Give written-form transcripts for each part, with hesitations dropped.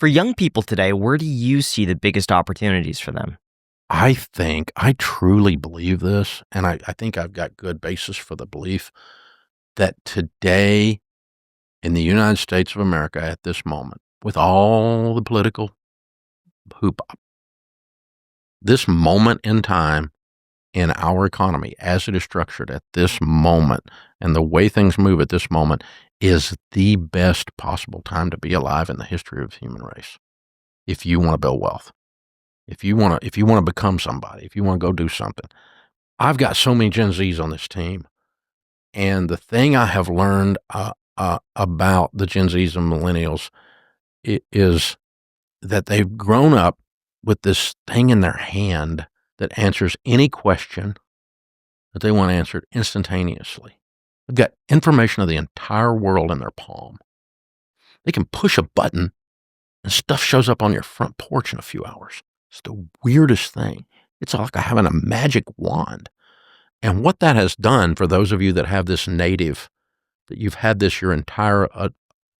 For young people today, where do you see the biggest opportunities for them? I truly believe this, and I think I've got good basis for the belief that today in the United States of America at this moment, with all the political hoop, this moment in time in our economy as it is structured at this moment and the way things move at this moment is the best possible time to be alive in the history of the human race. If you want to build wealth, if you want to become somebody, if you want to go do something. I've got so many Gen Zs on this team, and the thing I have learned about the Gen Zs and millennials is that they've grown up with this thing in their hand that answers any question that they want answered instantaneously. They've got information of the entire world in their palm. They can push a button and stuff shows up on your front porch in a few hours. It's the weirdest thing. It's like having a magic wand. And what that has done for those of you that have this native, that you've had this your entire,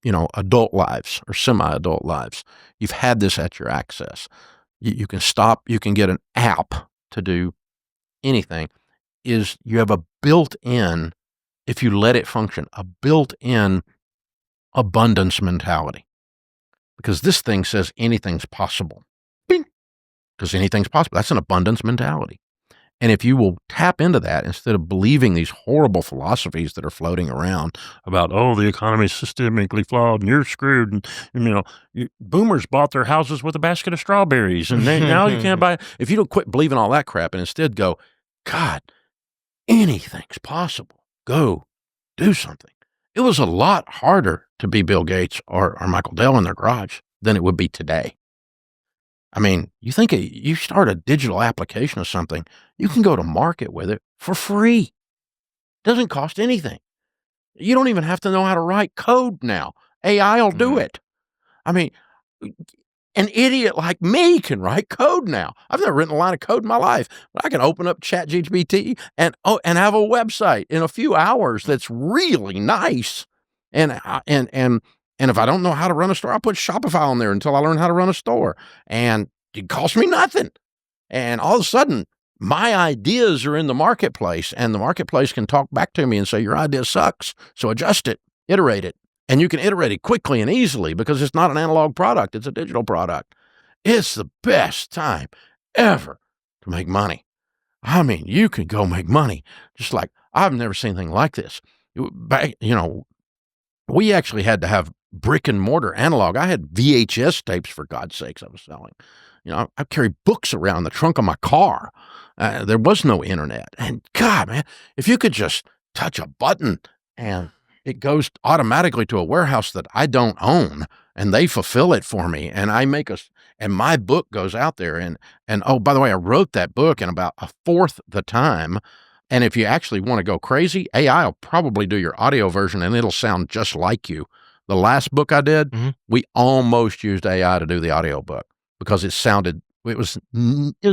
adult lives or semi-adult lives, you've had this at your access. You can stop, you can get an app to do anything, is you have a built-in, if you let it function, a built-in abundance mentality. Because this thing says anything's possible. Bing! Because anything's possible. That's an abundance mentality. And if you will tap into that instead of believing these horrible philosophies that are floating around about, the economy is systemically flawed and you're screwed. And boomers bought their houses with a basket of strawberries and now you can't buy. If you don't quit believing all that crap and instead go, God, anything's possible. Go do something. It was a lot harder to be Bill Gates or Michael Dell in their garage than it would be today. I mean, you think you start a digital application of something, you can go to market with it for free. Doesn't cost anything. You don't even have to know how to write code now. AI will do it. I mean, an idiot like me can write code now. I've never written a line of code in my life, but I can open up ChatGPT and have a website in a few hours that's really nice. And if I don't know how to run a store, I'll put Shopify on there until I learn how to run a store. And it costs me nothing. And all of a sudden, my ideas are in the marketplace, and the marketplace can talk back to me and say, your idea sucks, so adjust it, iterate it. And you can iterate it quickly and easily because it's not an analog product, it's a digital product. It's the best time ever to make money. I mean, you can go make money just like I've never seen anything like this. We actually had to have brick and mortar analog. I had VHS tapes, for God's sakes, I was selling. I carried books around the trunk of my car. There was no internet. And God, man, if you could just touch a button and it goes automatically to a warehouse that I don't own and they fulfill it for me. And and my book goes out there. And oh, by the way, I wrote that book in about a fourth the time. And if you actually want to go crazy, AI will probably do your audio version and it'll sound just like you. The last book I did, we almost used AI to do the audio book because it was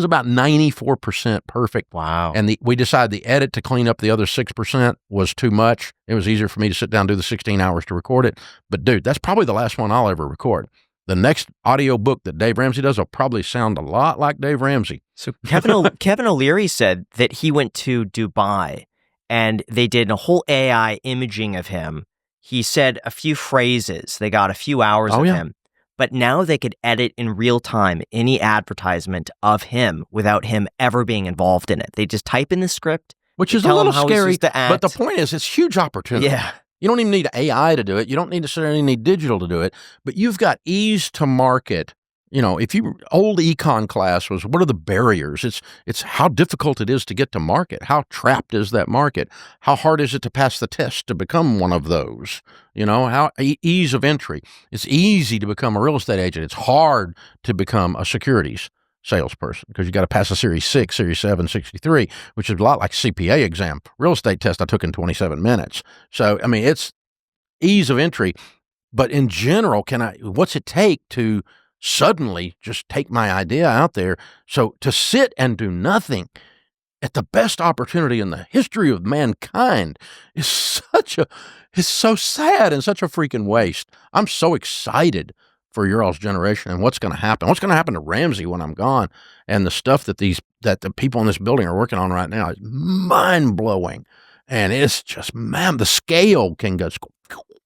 about 94% perfect. Wow. And we decided the edit to clean up the other 6% was too much. It was easier for me to sit down and do the 16 hours to record it. But dude, that's probably the last one I'll ever record. The next audio book that Dave Ramsey does will probably sound a lot like Dave Ramsey. So Kevin O'Leary said that he went to Dubai and they did a whole AI imaging of him. He said a few phrases. They got a few hours of him. But now they could edit in real time any advertisement of him without him ever being involved in it. They just type in the script. Which is a little scary, but the point is it's huge opportunity. Yeah. You don't even need AI to do it. You don't need necessarily need digital to do it, but you've got ease to market. If old econ class was, what are the barriers? It's how difficult it is to get to market. How trapped is that market? How hard is it to pass the test to become one of those? How ease of entry. It's easy to become a real estate agent. It's hard to become a securities salesperson because you got to pass a Series 6, Series 7, 63, which is a lot like CPA exam. Real estate test I took in 27 minutes. So, I mean, it's ease of entry. But in general, what's it take to suddenly just take my idea out there? So to sit and do nothing at the best opportunity in the history of mankind is it's so sad and such a freaking waste. I'm so excited for your all's generation and what's going to happen. What's going to happen to Ramsey when I'm gone? And the stuff that the people in this building are working on right now is mind-blowing. And it's just, man, the scale can go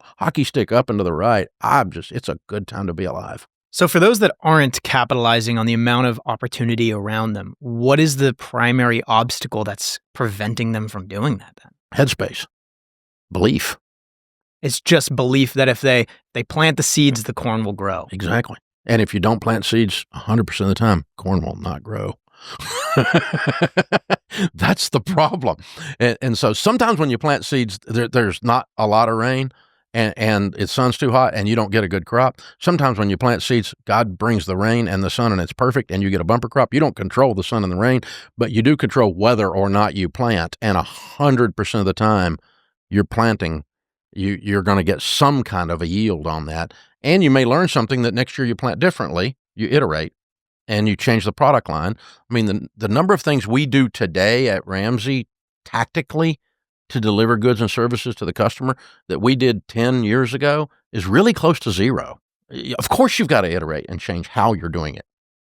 hockey stick up and to the right. It's a good time to be alive. So for those that aren't capitalizing on the amount of opportunity around them, what is the primary obstacle that's preventing them from doing that then? Headspace. Belief. It's just belief that if they plant the seeds, the corn will grow. Exactly. And if you don't plant seeds 100% of the time, corn will not grow. That's the problem. And so sometimes when you plant seeds, there's not a lot of rain and the sun's too hot and you don't get a good crop. Sometimes when you plant seeds, God brings the rain and the sun and it's perfect and you get a bumper crop. You don't control the sun and the rain, but you do control whether or not you plant. And 100% of the time you're planting, you're going to get some kind of a yield on that. And you may learn something that next year you plant differently, you iterate, and you change the product line. I mean, the number of things we do today at Ramsey tactically to deliver goods and services to the customer that we did 10 years ago is really close to zero. Of course, you've got to iterate and change how you're doing it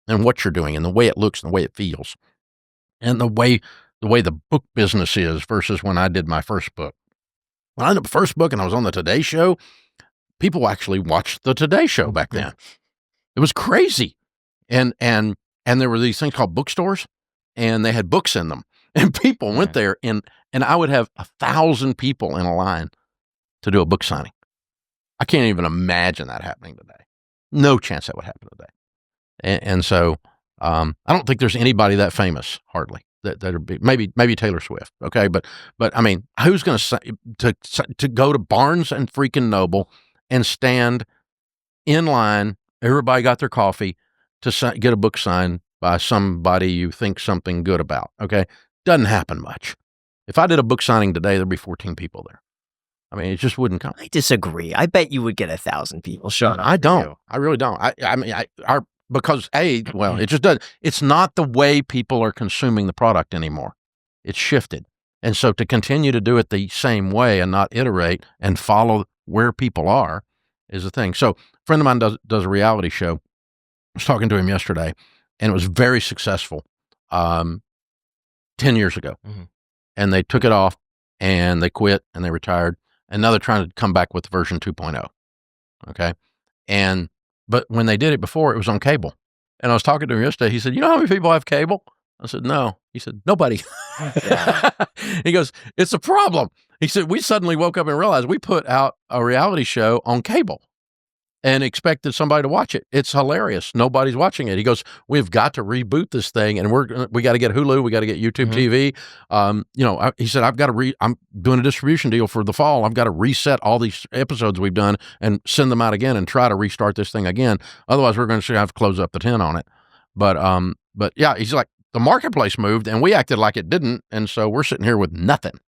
and what you're doing and the way it looks and the way it feels and the way the book business is versus when I did my first book. When I did the first book and I was on the Today Show, people actually watched the Today Show back then. It was crazy. And there were these things called bookstores, and they had books in them. And people went there, and I would have 1,000 people in a line to do a book signing. I can't even imagine that happening today. No chance that would happen today. And so I don't think there's anybody that famous, hardly. That'd be maybe Taylor Swift, okay? But I mean, who's going to go to Barnes and freaking Noble and stand in line? Everybody got their coffee to get a book signed by somebody you think something good about, okay? Doesn't happen much. If I did a book signing today, there'd be 14 people there. I mean, it just wouldn't come. I disagree. I bet you would get 1,000 people showing up. I don't. I really don't. Because it just does. It's not the way people are consuming the product anymore. It's shifted. And so to continue to do it the same way and not iterate and follow where people are is the thing. So a friend of mine does a reality show. I was talking to him yesterday, and it was very successful 10 years ago. Mm-hmm. And they took it off, and they quit, and they retired. And now they're trying to come back with version 2.0. Okay? But when they did it before, it was on cable. And I was talking to him yesterday. He said, you know how many people have cable? I said, no. He said, nobody. He goes, it's a problem. He said, we suddenly woke up and realized we put out a reality show on cable and expected somebody to watch it. It's hilarious. Nobody's watching it. He goes, we've got to reboot this thing, and we got to get Hulu. We got to get YouTube TV. He said, I'm doing a distribution deal for the fall. I've got to reset all these episodes we've done and send them out again and try to restart this thing again. Otherwise, we're going to have to close up the 10 on it. But yeah, he's like, the marketplace moved, and we acted like it didn't, and so we're sitting here with nothing.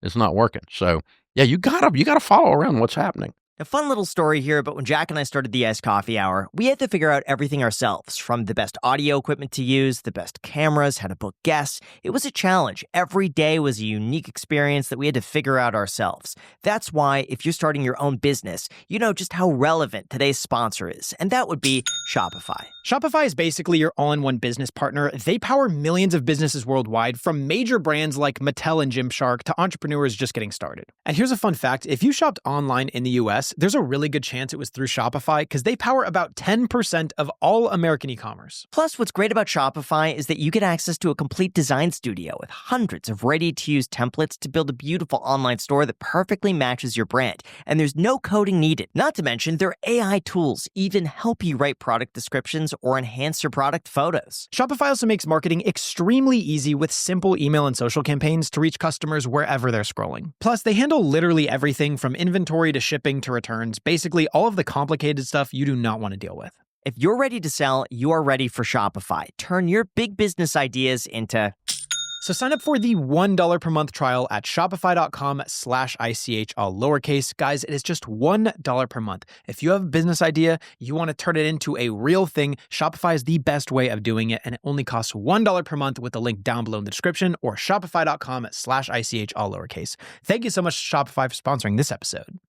It's not working. So yeah, you gotta follow around what's happening. A fun little story here, but when Jack and I started the Iced Coffee Hour, we had to figure out everything ourselves, from the best audio equipment to use, the best cameras, how to book guests. It was a challenge. Every day was a unique experience that we had to figure out ourselves. That's why, if you're starting your own business, you know just how relevant today's sponsor is, and that would be Shopify. Shopify is basically your all-in-one business partner. They power millions of businesses worldwide, from major brands like Mattel and Gymshark to entrepreneurs just getting started. And here's a fun fact. If you shopped online in the US, there's a really good chance it was through Shopify because they power about 10% of all American e-commerce. Plus, what's great about Shopify is that you get access to a complete design studio with hundreds of ready-to-use templates to build a beautiful online store that perfectly matches your brand. And there's no coding needed. Not to mention, their AI tools even help you write product descriptions or enhance your product photos. Shopify also makes marketing extremely easy with simple email and social campaigns to reach customers wherever they're scrolling. Plus, they handle literally everything from inventory to shipping to returns, basically all of the complicated stuff you do not want to deal with. If you're ready to sell, you are ready for Shopify. Turn your big business ideas into... So sign up for the $1 per month trial at shopify.com/ICH, all lowercase. Guys, it is just $1 per month. If you have a business idea, you want to turn it into a real thing, Shopify is the best way of doing it, and it only costs $1 per month with the link down below in the description, or shopify.com/ICH, all lowercase. Thank you so much to Shopify for sponsoring this episode.